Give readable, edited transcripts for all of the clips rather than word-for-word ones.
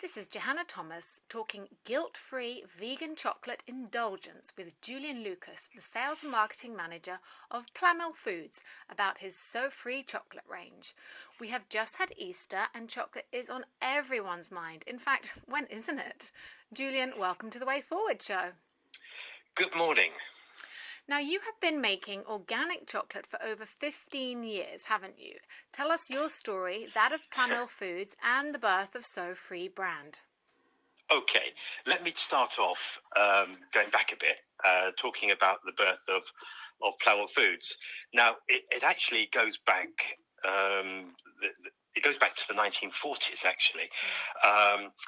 This is Johanna Thomas talking guilt-free vegan chocolate indulgence with Julian Lucas, the sales and marketing manager of Plamil Foods, about his SOFree chocolate range. We have just had Easter and chocolate is on everyone's mind. In fact, when isn't it? Julian, welcome to the Way Forward show. Good morning. Now, you have been making organic chocolate for over 15 years, haven't you? Tell us your story, that of Plamil Foods, and the birth of SOFree brand. Okay, let me start off going back a bit, talking about the birth of Plamil Foods. Now, it actually goes back. It goes back to the 1940s, actually,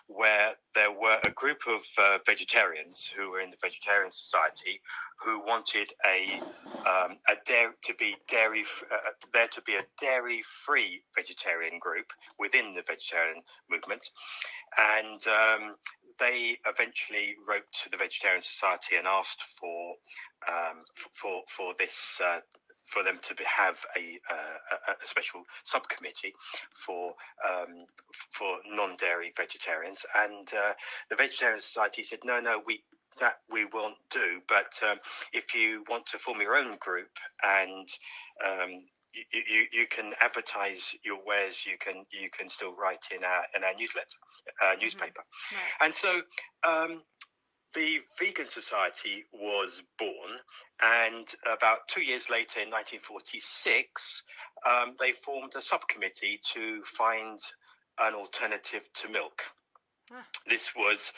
where there were a group of vegetarians who were in the Vegetarian Society who wanted there to be a dairy-free vegetarian group within the vegetarian movement, and they eventually wrote to the Vegetarian Society and asked for this. For them to have a special subcommittee for non-dairy vegetarians, and the Vegetarian Society said, no, we won't do. But if you want to form your own group and you can advertise your wares, you can still write in our newspaper, Right. and so. The Vegan Society was born, and about 2 years later, in 1946, they formed a subcommittee to find an alternative to milk. Ah. This was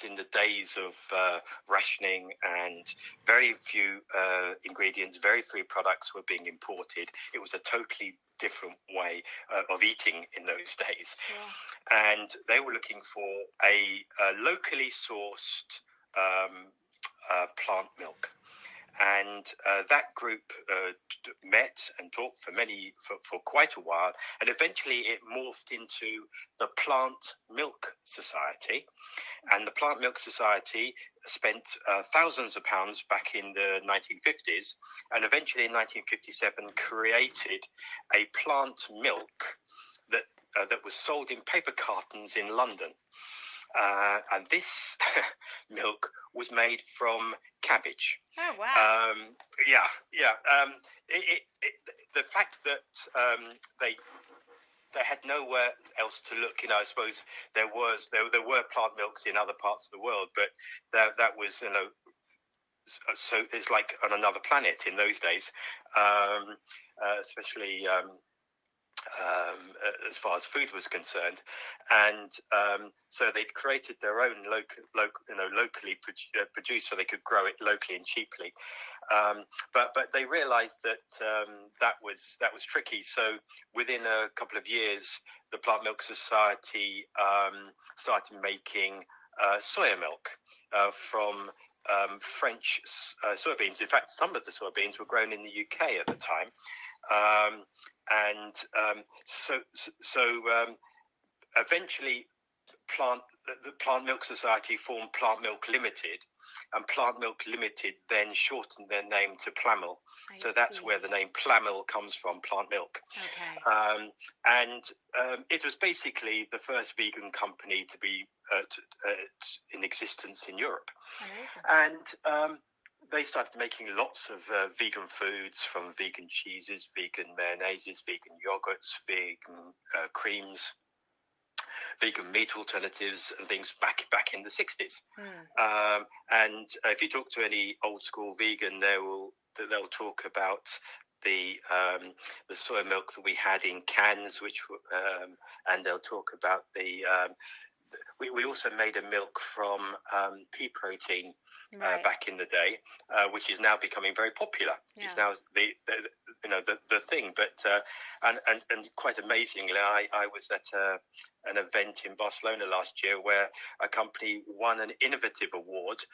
in the days of rationing, and very few ingredients, very few products were being imported. It was a totally different way of eating in those days. Sure. And they were looking for a locally sourced plant milk. And that group met and talked for quite a while, and eventually it morphed into the Plant Milk Society. And the Plant Milk Society spent thousands of pounds back in the 1950s, and eventually in 1957 created a plant milk that was sold in paper cartons in London. And this milk was made from cabbage. Oh, wow. The fact that they had nowhere else to look, I suppose there were plant milks in other parts of the world, but that was, so it's like on another planet in those days, especially as far as food was concerned, and so they'd created their own locally produced, so they could grow it locally and cheaply. But they realised that that was tricky. So within a couple of years, the Plant Milk Society started making soya milk from French soybeans. In fact, some of the soybeans were grown in the UK at the time. Eventually, the Plant Milk Society formed Plant Milk Limited, and Plant Milk Limited then shortened their name to Plamil. So that's where the name Plamil comes from, plant milk. Okay. And it was basically the first vegan company to be in existence in Europe. Amazing. And they started making lots of vegan foods, from vegan cheeses, vegan mayonnaises, vegan yogurts, vegan creams, vegan meat alternatives, and things back in the 60s. And if you talk to any old school vegan, they'll talk about the soy milk that we had in cans, and they'll talk about we also made a milk from pea protein. Right. Back in the day, which is now becoming very popular. Yeah. It's now the thing. But and quite amazingly, I was at an event in Barcelona last year where a company won an innovative award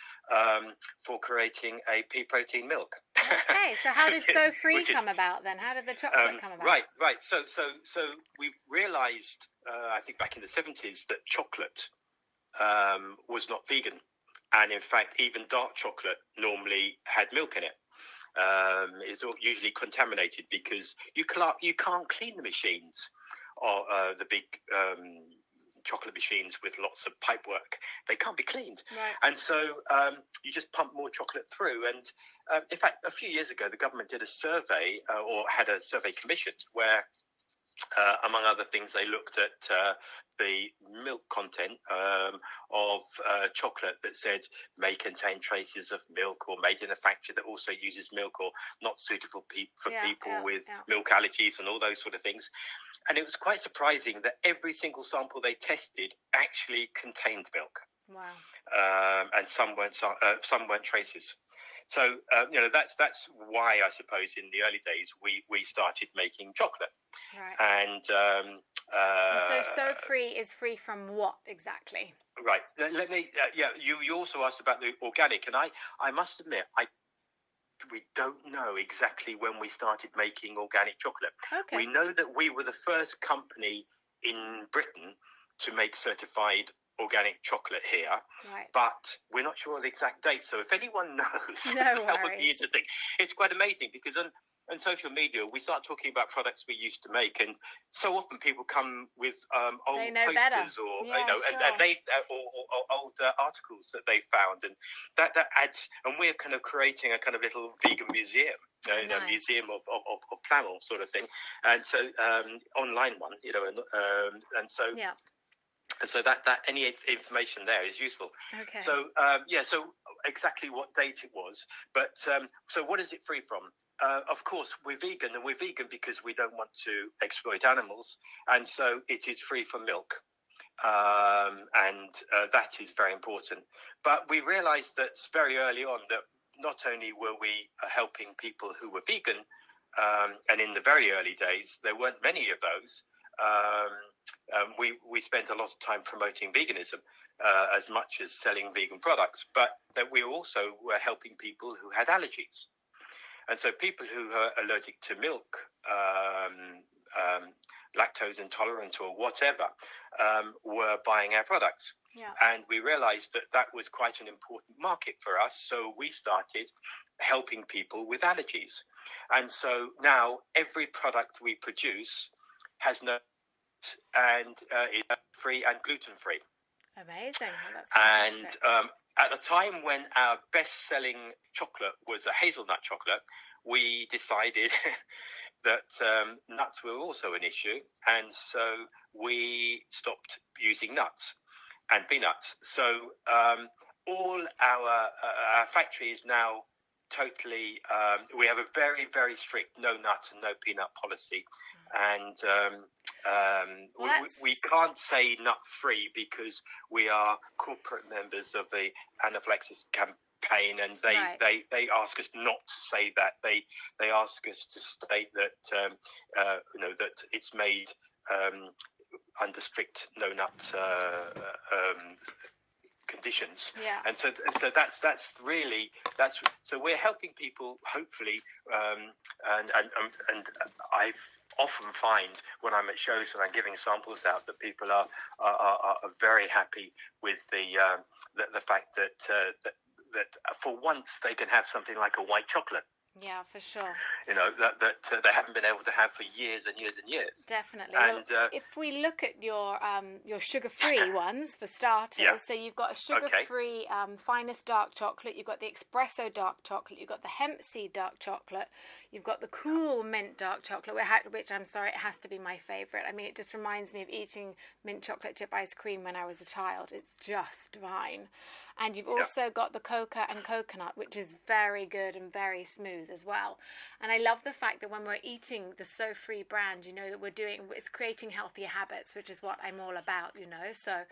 for creating a pea protein milk. Okay, so how did SOFree come about then? How did the chocolate come about? Right. So we've realised, I think back in the 70s, that chocolate was not vegan. And in fact, even dark chocolate normally had milk in it. It's usually contaminated because you can't clean the machines or the big chocolate machines with lots of pipe work. They can't be cleaned. Right. And so you just pump more chocolate through. And in fact, a few years ago, the government did a survey or had a survey commissioned where, among other things, they looked at the milk content of chocolate that said may contain traces of milk, or made in a factory that also uses milk, or not suitable for people with milk allergies and all those sort of things. And it was quite surprising that every single sample they tested actually contained milk. Wow. And some weren't traces. So that's why, I suppose, in the early days we started making chocolate. Right. And so SOFree is free from what exactly? Right. Let me. You also asked about the organic, and I must admit we don't know exactly when we started making organic chocolate. Okay. We know that we were the first company in Britain to make certified organic chocolate here, right, but we're not sure of the exact date. So if anyone knows, that would be interesting. It's quite amazing because on social media we start talking about products we used to make, and so often people come with old posters better. Or sure. and they or old articles that they found, and that adds. And we're kind of creating a kind of little vegan museum. Nice. A museum of Plamil sort of thing, and so online one, and so. Yeah. So that any information there is useful. Okay. So so exactly what date it was, but so what is it free from? Of course, we're vegan, and we're vegan because we don't want to exploit animals, and so it is free from milk, and that is very important. But we realised that very early on that not only were we helping people who were vegan, and in the very early days there weren't many of those. We spent a lot of time promoting veganism as much as selling vegan products, but that we also were helping people who had allergies. And so people who are allergic to milk, lactose intolerant or whatever, were buying our products. Yeah. And we realized that was quite an important market for us. So we started helping people with allergies. And so now every product we produce has no and is free and gluten-free. Amazing. Well, that's fantastic. And at the time when our best-selling chocolate was a hazelnut chocolate, we decided that nuts were also an issue, and so we stopped using nuts and peanuts. So all our factory is now totally. We have a very, very strict no nut and no peanut policy, and we can't say nut free because we are corporate members of the anaphylaxis campaign, and they ask us not to say that. They ask us to state that that it's made under strict no nut conditions. Yeah. And so that's really so we're helping people hopefully, and I often find when I'm at shows and I'm giving samples out that people are very happy with the fact that for once they can have something like a white chocolate. Yeah, for sure. That they haven't been able to have for years and years and years. Definitely. And well, if we look at your sugar-free ones for starters, so you've got a sugar-free finest dark chocolate, you've got the espresso dark chocolate, you've got the hemp seed dark chocolate, you've got the cool mint dark chocolate, which I'm sorry, it has to be my favourite. I mean, it just reminds me of eating mint chocolate chip ice cream when I was a child. It's just divine. And you've also got the coca and coconut, which is very good and very smooth as well. And I love the fact that when we're eating the SOFree brand, that it's creating healthier habits, which is what I'm all about, So,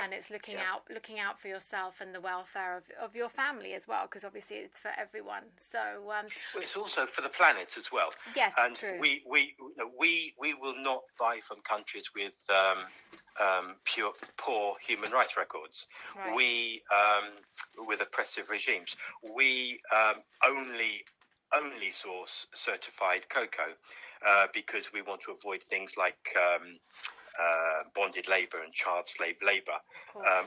and it's looking out for yourself and the welfare of your family as well, because obviously it's for everyone. So, well, it's also for the planet as well. Yes, and true. We will not buy from countries with poor human rights records. Right. We with oppressive regimes. We only source certified cocoa because we want to avoid things like bonded labour and child slave labour.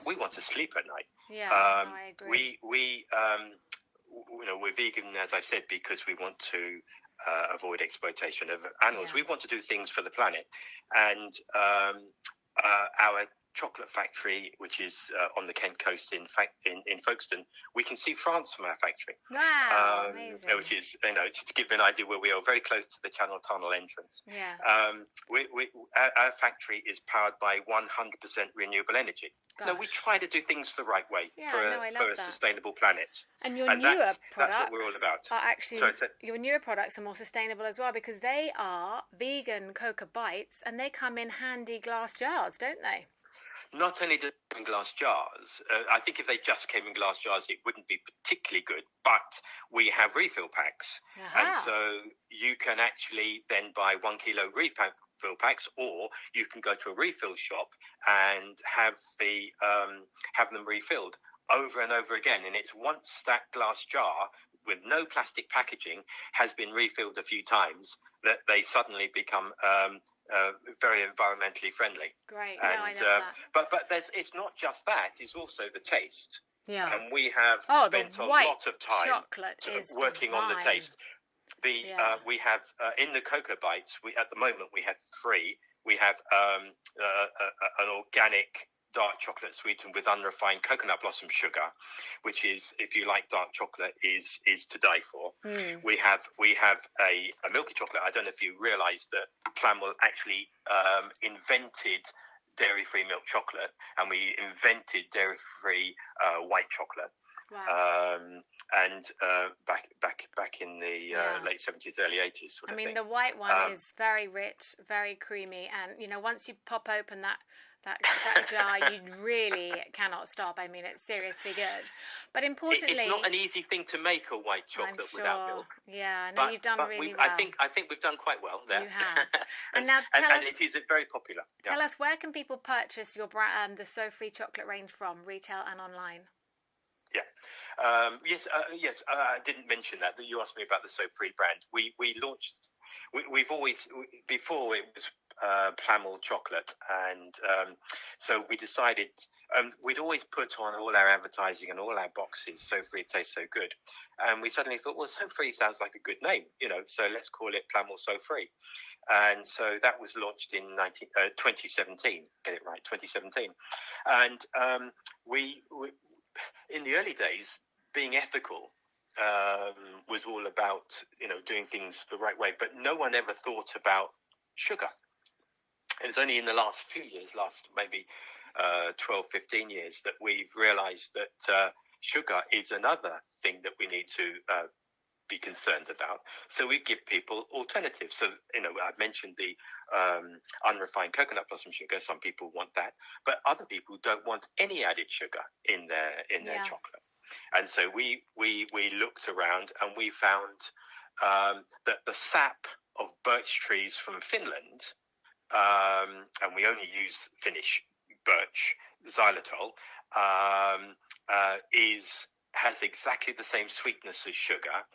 We want to sleep at night. Yeah, I agree. We're vegan, as I said, because we want to avoid exploitation of animals. We want to do things for the planet, and our chocolate factory, which is on the Kent coast in Folkestone, we can see France from our factory. Wow, amazing. Which is, to give you an idea where we are, very close to the Channel Tunnel entrance. Yeah. Our factory is powered by 100% renewable energy. Gosh. No, we try to do things the right way for a sustainable planet. And your newer products that's what we're all about. are actually, your newer products are more sustainable as well, because they are vegan cocoa bites and they come in handy glass jars, don't they? Not only do they come in glass jars, I think if they just came in glass jars, it wouldn't be particularly good, but we have refill packs. And so you can actually then buy 1 kilo refill packs, or you can go to a refill shop and have them refilled over and over again. And it's once that glass jar with no plastic packaging has been refilled a few times that they suddenly become very environmentally friendly. Great. And, I know that. But it's not just that; it's also the taste. Yeah. And we have spent a lot of time working on the taste. We have in the cocoa bites. At the moment we have 3. We have an organic dark chocolate sweetened with unrefined coconut blossom sugar, which is, if you like dark chocolate, is to die for. We have a milky chocolate. I don't know if you realise that Plamil actually invented dairy-free milk chocolate, and we invented dairy-free white chocolate. Wow. And back in the late 70s, early 80s. I mean, the white one is very rich, very creamy, and once you pop open that jar, you really cannot stop. I mean, it's seriously good. But importantly, it's not an easy thing to make a white chocolate without milk. Yeah, no, you've done really well. I think we've done quite well there. You have. And now and it is very popular. Tell us, where can people purchase your the SOFree chocolate range from, retail and online? Yeah. Yes. I didn't mention that you asked me about the SOFree brand. We launched. We've always, before it was Plamil chocolate, and so we decided we'd always put on all our advertising and all our boxes SOFree tastes so good, and we suddenly thought, well, SOFree sounds like a good name, so let's call it Plamil SOFree. And so that was launched in 2017. Get it right, 2017. And we in the early days, being ethical was all about doing things the right way, but no one ever thought about sugar. And it's only in the last few years, maybe 12, 15 years, that we've realized that sugar is another thing that we need to be concerned about. So we give people alternatives. So I've mentioned the unrefined coconut blossom sugar. Some people want that, but other people don't want any added sugar in their chocolate. And so we looked around and we found that the sap of birch trees from Finland, and we only use Finnish birch xylitol, has exactly the same sweetness as sugar,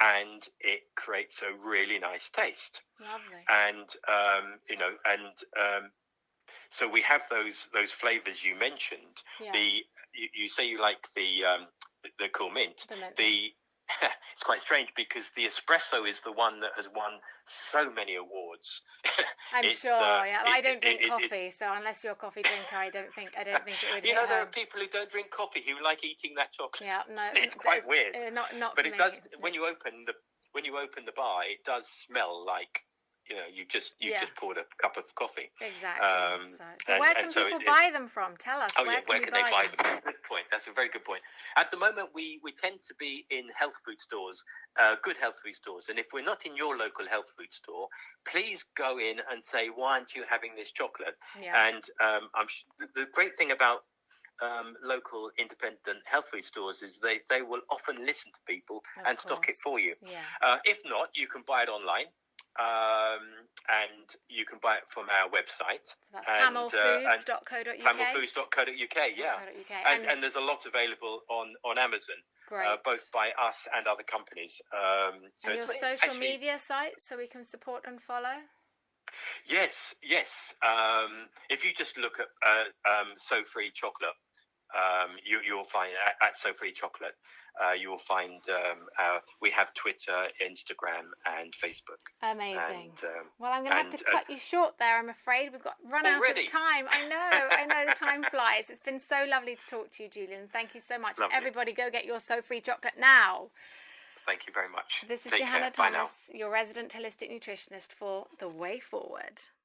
and it creates a really nice taste. Lovely. And so we have those flavors you mentioned. Yeah. You say you like the cool mint. The mint. It's quite strange because the espresso is the one that has won so many awards. I'm sure. I don't drink coffee, so unless you're a coffee drinker, I don't think it would. There are people who don't drink coffee who like eating that chocolate. Yeah, no, it's quite weird. Not but for it me. does. When you open the bar, it does smell like you just poured a cup of coffee. Exactly. So where can people buy them from? Tell us. Where can they buy them? Good point. That's a very good point. At the moment, we tend to be in health food stores, good health food stores. And if we're not in your local health food store, please go in and say, why aren't you having this chocolate? Yeah. And the great thing about local independent health food stores is they will often listen to people and stock it for you. Yeah. If not, you can buy it online. And you can buy it from our website. So that's plamilfoods.co.uk. Plamilfoods.co.uk, yeah. And there's a lot available on Amazon, both by us and other companies. So and your social media sites, so we can support and follow? Yes. If you just look at SOFree chocolate you'll find at SOFree Chocolate. You will find we have Twitter, Instagram, and Facebook. Amazing. And, well, I'm going to have to cut you short there, I'm afraid. We've got run out of time. I know the time flies. It's been so lovely to talk to you, Julian. Thank you so much. Lovely. Everybody go get your SOFree chocolate now. Thank you very much. This is Take Johanna care. Bye Thomas, now. your resident holistic nutritionist for The Way Forward.